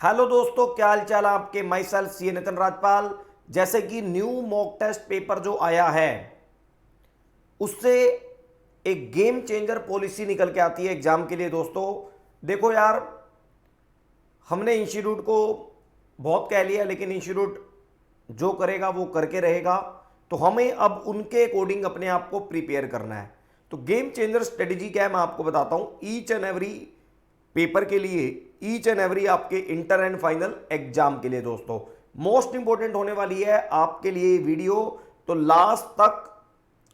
Hello दोस्तों, क्या हाल चाल है आपके। माई सेल्फ सी नितिन राजपाल। जैसे कि न्यू मॉक टेस्ट पेपर जो आया है उससे एक गेम चेंजर पॉलिसी निकल के आती है एग्जाम के लिए। दोस्तों देखो यार, हमने इंस्टीट्यूट को बहुत कह लिया, लेकिन इंस्टीट्यूट जो करेगा वो करके रहेगा। तो हमें अब उनके अकॉर्डिंग अपने आप को प्रिपेयर करना है। तो गेम चेंजर स्ट्रेटेजी क्या है मैं आपको बताता हूं। ईच एंड एवरी पेपर के लिए, ईच एंड एवरी आपके इंटर एंड फाइनल एग्जाम के लिए दोस्तों मोस्ट इंपॉर्टेंट होने वाली है आपके लिए वीडियो। तो लास्ट तक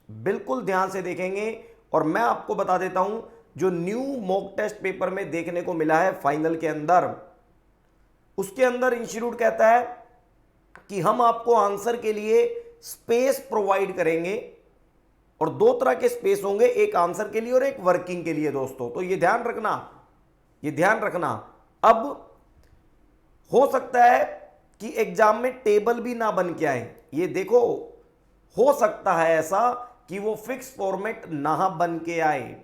बिल्कुल ध्यान से देखेंगे। और मैं आपको बता देता हूं जो न्यू मॉक टेस्ट पेपर में देखने को मिला है फाइनल के अंदर, उसके अंदर इंस्टीट्यूट कहता है कि हम आपको आंसर के लिए स्पेस प्रोवाइड करेंगे। और दो तरह के स्पेस होंगे, एक आंसर के लिए और एक वर्किंग के लिए दोस्तों। तो ये ध्यान रखना, ये ध्यान रखना। अब हो सकता है कि एग्जाम में टेबल भी ना बन के आए, ये देखो, हो सकता है ऐसा कि वो फिक्स फॉर्मेट ना बन के आए।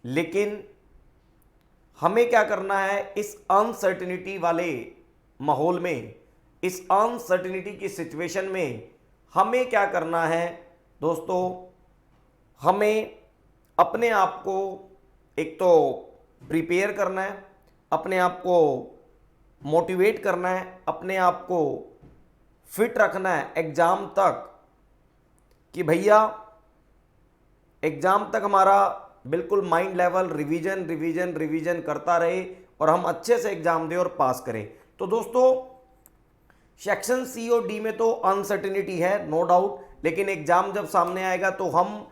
लेकिन हमें क्या करना है इस अनसर्टिनिटी वाले माहौल में, इस अनसर्टिनिटी की सिचुएशन में हमें क्या करना है दोस्तों। हमें अपने आप को एक तो प्रिपेयर करना है, अपने आप को मोटिवेट करना है, अपने आप को फिट रखना है एग्जाम तक, कि भैया एग्जाम तक हमारा बिल्कुल mind level revision revision revision करता रहे और हम अच्छे से एग्जाम दें और पास करें। तो दोस्तों सेक्शन सी और डी में तो अनसर्टिनिटी है नो डाउट, लेकिन एग्जाम जब सामने आएगा तो हम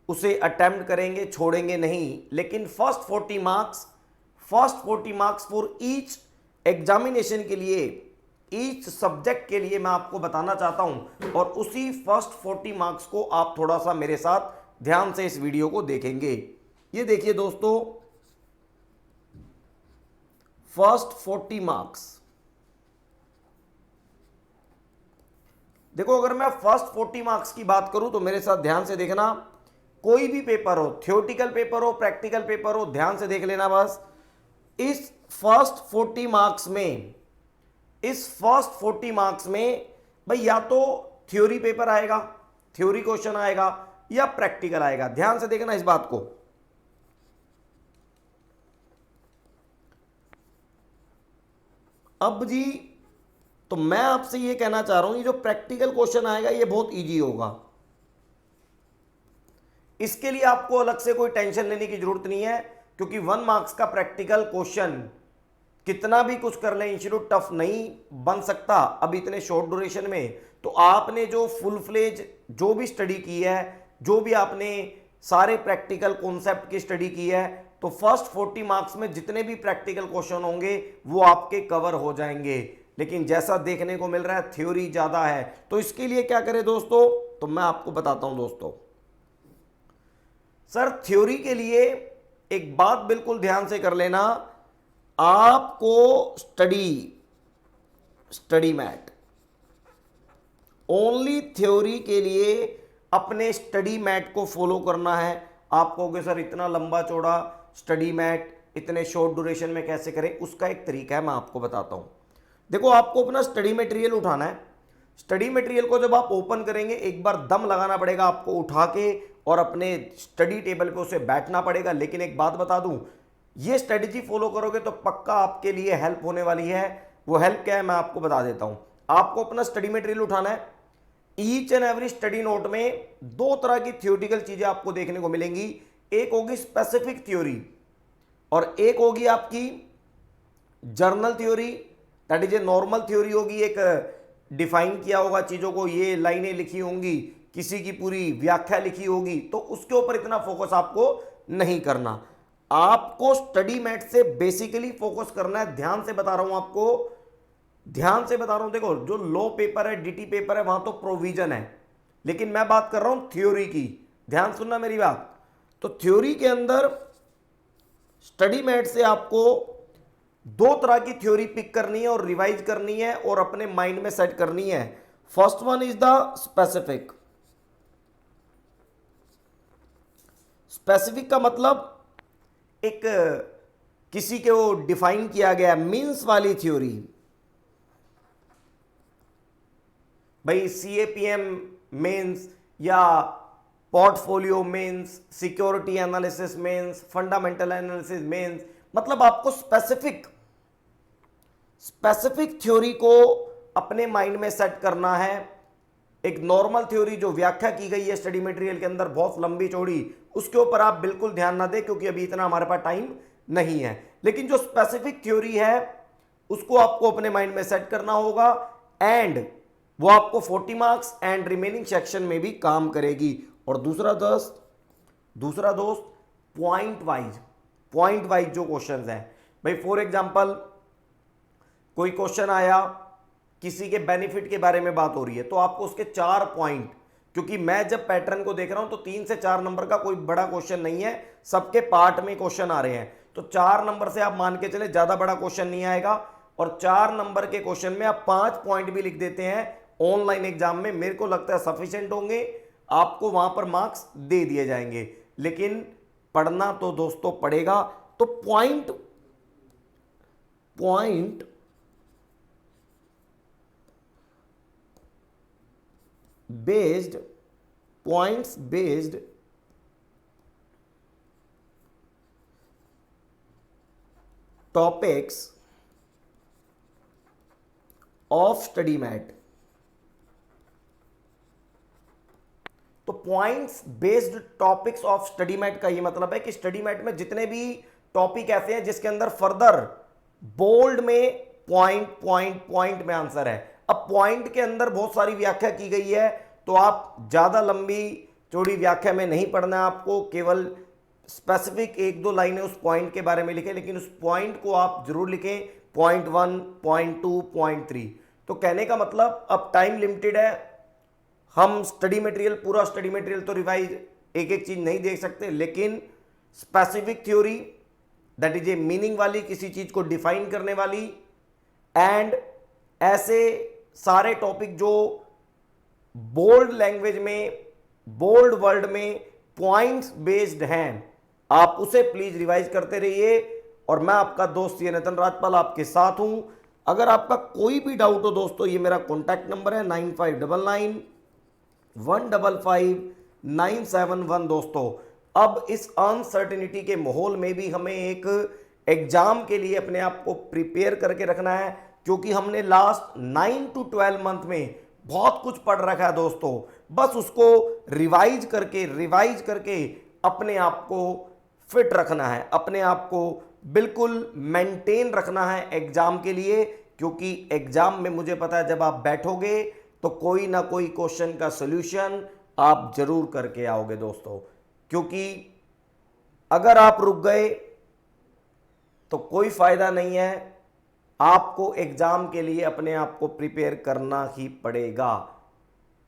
उसे अटेम्प्ट करेंगे, छोड़ेंगे नहीं। लेकिन first 40 marks for each examination के लिए, ईच सब्जेक्ट के लिए मैं आपको बताना चाहता हूं। और उसी फर्स्ट 40 मार्क्स को आप थोड़ा सा मेरे साथ ध्यान से इस वीडियो को देखेंगे। ये देखिए दोस्तों, फर्स्ट 40 मार्क्स देखो। अगर मैं फर्स्ट 40 मार्क्स की बात करूं तो मेरे साथ ध्यान से देखना। कोई भी पेपर हो, थ्योरेटिकल पेपर हो, प्रैक्टिकल पेपर हो, ध्यान से देख लेना बस। इस फर्स्ट 40 मार्क्स में, इस फर्स्ट 40 मार्क्स में भाई या तो थ्योरी पेपर आएगा, थ्योरी क्वेश्चन आएगा, या प्रैक्टिकल आएगा। ध्यान से देखना इस बात को। अब जी, तो मैं आपसे ये कहना चाह रहा हूं, ये जो प्रैक्टिकल क्वेश्चन आएगा ये बहुत इजी होगा। इसके लिए आपको अलग से कोई टेंशन लेने की जरूरत नहीं है, क्योंकि 1 मार्क्स का प्रैक्टिकल क्वेश्चन कितना भी कुछ कर ले इंस्टीट्यूट टफ नहीं बन सकता अब इतने शॉर्ट ड्यूरेशन में। तो आपने जो फुल फ्लेज जो भी स्टडी की है, जो भी आपने सारे प्रैक्टिकल कॉन्सेप्ट की स्टडी की है, तो फर्स्ट 40 मार्क्स में जितने भी प्रैक्टिकल क्वेश्चन होंगे वो आपके कवर हो जाएंगे। लेकिन जैसा देखने को मिल रहा है थ्योरी ज्यादा है, तो इसके लिए क्या करें दोस्तों, तो मैं आपको बताता हूं दोस्तों। सर थ्योरी के लिए एक बात बिल्कुल ध्यान से कर लेना, आपको स्टडी मैट, ओनली थ्योरी के लिए अपने स्टडी मैट को फॉलो करना है। आप कहोगे सर इतना लंबा चौड़ा स्टडी मैट इतने शॉर्ट ड्यूरेशन में कैसे करें, उसका एक तरीका है, मैं आपको बताता हूं। देखो आपको अपना स्टडी मटेरियल उठाना है। स्टडी मटेरियल को जब आप ओपन करेंगे एक बार दम लगाना पड़ेगा आपको उठा के, और अपने स्टडी टेबल पे उसे बैठना पड़ेगा। लेकिन एक बात बता दूं, ये स्ट्रेटेजी फॉलो करोगे तो पक्का आपके लिए हेल्प होने वाली है। वो हेल्प क्या है मैं आपको बता देता हूं। आपको अपना स्टडी मटेरियल उठाना है। Each and every study note में दो तरह की थियोरिटिकल चीजें आपको देखने को मिलेंगी। एक होगी स्पेसिफिक थ्योरी और एक होगी आपकी journal theory, that is a normal theory होगी। एक डिफाइन किया होगा चीजों को, ये लाइनें लिखी होंगी, किसी की पूरी व्याख्या लिखी होगी, तो उसके ऊपर इतना फोकस आपको नहीं करना। आपको स्टडी मैट से बेसिकली फोकस करना है। ध्यान से बता रहा हूं आपको, ध्यान से बता रहा हूं। देखो जो लो पेपर है, डीटी पेपर है, वहां तो प्रोविजन है, लेकिन मैं बात कर रहा हूं थ्योरी की। ध्यान सुनना मेरी बात। तो थ्योरी के अंदर स्टडी मैट से आपको दो तरह की थ्योरी पिक करनी है और रिवाइज करनी है और अपने माइंड में सेट करनी है। First one is the specific. Specific का मतलब एक किसी के वो डिफाइन किया गया मीन्स वाली थ्योरी, भाई सीएपीएम मीन्स या portfolio means, security analysis means, fundamental analysis means, मतलब आपको स्पेसिफिक थ्योरी को अपने माइंड में सेट करना है। एक नॉर्मल थ्योरी जो व्याख्या की गई है स्टडी मटेरियल के अंदर बहुत लंबी चौड़ी, उसके ऊपर आप बिल्कुल ध्यान ना दें क्योंकि अभी इतना हमारे पास टाइम नहीं है। लेकिन जो स्पेसिफिक थ्योरी है उसको आपको अपने माइंड में सेट करना होगा एंड वो आपको 40 मार्क्स एंड रिमेनिंग सेक्शन में भी काम करेगी। और दूसरा दोस्त पॉइंट वाइज जो क्वेश्चंस हैं, भाई फॉर एग्जांपल कोई क्वेश्चन आया, किसी के बेनिफिट के बारे में बात हो रही है, तो आपको उसके 4 पॉइंट, क्योंकि मैं जब पैटर्न को देख रहा हूं तो 3 से 4 नंबर का कोई बड़ा क्वेश्चन नहीं है, सबके पार्ट में क्वेश्चन आ रहे हैं, तो 4 नंबर से आप मान के चले ज्यादा बड़ा क्वेश्चन नहीं आएगा। और 4 नंबर के क्वेश्चन में आप 5 पॉइंट भी लिख देते हैं ऑनलाइन एग्जाम में, मेरे को लगता है सफिशिएंट होंगे, आपको वहां पर मार्क्स दे दिए जाएंगे। लेकिन पढ़ना तो दोस्तों पड़ेगा। तो point points based topics of study मैट। तो points based topics of study मैट का ये मतलब है कि स्टडी मैट में जितने भी टॉपिक ऐसे हैं जिसके अंदर फर्दर बोल्ड में पॉइंट में आंसर है। अब पॉइंट के अंदर बहुत सारी व्याख्या की गई है, तो आप ज्यादा लंबी चौड़ी व्याख्या में नहीं पढ़ना है, आपको केवल स्पेसिफिक 1-2 लाइनें उस पॉइंट के बारे में लिखें, लेकिन उस पॉइंट को आप जरूर लिखें, पॉइंट 1, पॉइंट 2, पॉइंट 3। तो कहने का मतलब अब टाइम लिमिटेड है, हम पूरा स्टडी मटेरियल तो रिवाइज एक चीज नहीं देख सकते, लेकिन specific theory that is a meaning वाली, किसी चीज को डिफाइन करने वाली, एंड ऐसे सारे टॉपिक जो बोल्ड लैंग्वेज में, बोल्ड वर्ड में पॉइंट्स बेस्ड हैं, आप उसे प्लीज रिवाइज करते रहिए। और मैं आपका दोस्त ये नितिन राजपाल आपके साथ हूं। अगर आपका कोई भी डाउट हो दोस्तों, ये मेरा कॉन्टैक्ट नंबर है 9599155971। दोस्तों अब इस अनसर्टेनिटी के माहौल में भी हमें एक एग्जाम के लिए अपने आप को प्रिपेयर करके रखना है, क्योंकि हमने लास्ट 9 to 12 मंथ में बहुत कुछ पढ़ रखा है दोस्तों। बस उसको रिवाइज करके अपने आप को फिट रखना है, अपने आप को बिल्कुल मेंटेन रखना है एग्जाम के लिए, क्योंकि एग्जाम में मुझे पता है जब आप बैठोगे तो कोई ना कोई क्वेश्चन का सॉल्यूशन आप जरूर करके आओगे दोस्तों। क्योंकि अगर आप रुक गए तो कोई फायदा नहीं है, आपको एग्जाम के लिए अपने आप को प्रिपेयर करना ही पड़ेगा।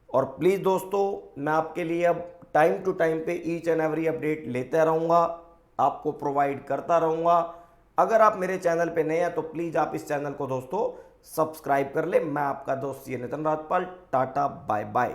और प्लीज दोस्तों मैं आपके लिए अब टाइम टू टाइम पे ईच एंड एवरी अपडेट लेता रहूंगा, आपको प्रोवाइड करता रहूंगा। अगर आप मेरे चैनल पे नए हैं तो प्लीज आप इस चैनल को दोस्तों सब्सक्राइब कर ले। मैं आपका दोस्त ये Nitin Rajpal, tata bye bye.